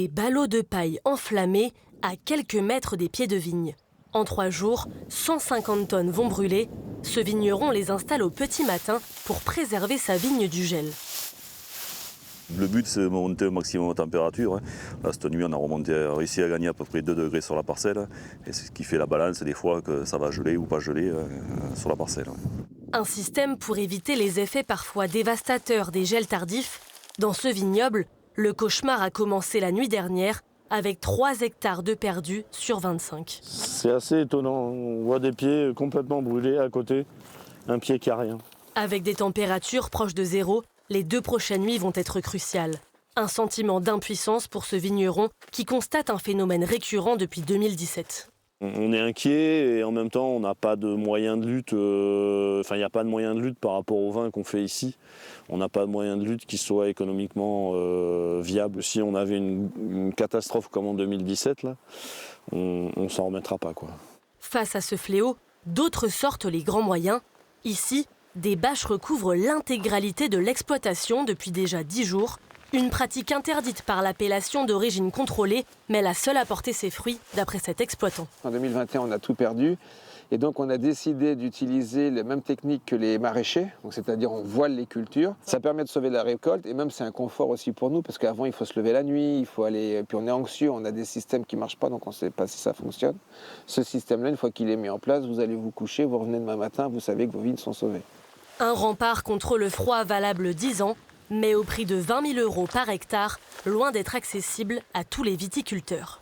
Des ballots de paille enflammés à quelques mètres des pieds de vigne. En 3 jours, 150 tonnes vont brûler. Ce vigneron les installe au petit matin pour préserver sa vigne du gel. Le but, c'est de monter au maximum de température. Là, cette nuit, on a réussi à gagner à peu près 2 degrés sur la parcelle. Et c'est ce qui fait la balance des fois que ça va geler ou pas geler sur la parcelle. Un système pour éviter les effets parfois dévastateurs des gels tardifs. Dans ce vignoble, le cauchemar a commencé la nuit dernière avec 3 hectares de perdus sur 25. C'est assez étonnant. On voit des pieds complètement brûlés à côté, un pied qui a rien. Avec des températures proches de zéro, les 2 prochaines nuits vont être cruciales. Un sentiment d'impuissance pour ce vigneron qui constate un phénomène récurrent depuis 2017. On est inquiet et en même temps on n'a pas de moyens de lutte. Il n'y a pas de moyens de lutte par rapport au vin qu'on fait ici. On n'a pas de moyens de lutte qui soient économiquement viables. Si on avait une catastrophe comme en 2017, là, on ne s'en remettra pas, quoi. Face à ce fléau, d'autres sortent les grands moyens. Ici, des bâches recouvrent l'intégralité de l'exploitation depuis déjà 10 jours. Une pratique interdite par l'appellation d'origine contrôlée, mais la seule à porter ses fruits, d'après cet exploitant. En 2021, on a tout perdu. Et donc, on a décidé d'utiliser les mêmes techniques que les maraîchers. C'est-à-dire, on voile les cultures. Ça permet de sauver la récolte. Et même, c'est un confort aussi pour nous. Parce qu'avant, il faut se lever la nuit. Il faut aller... Puis, on est anxieux. On a des systèmes qui ne marchent pas. Donc, on ne sait pas si ça fonctionne. Ce système-là, une fois qu'il est mis en place, vous allez vous coucher. Vous revenez demain matin. Vous savez que vos vignes sont sauvées. Un rempart contre le froid valable 10 ans, mais au prix de 20 000 € par hectare, loin d'être accessible à tous les viticulteurs.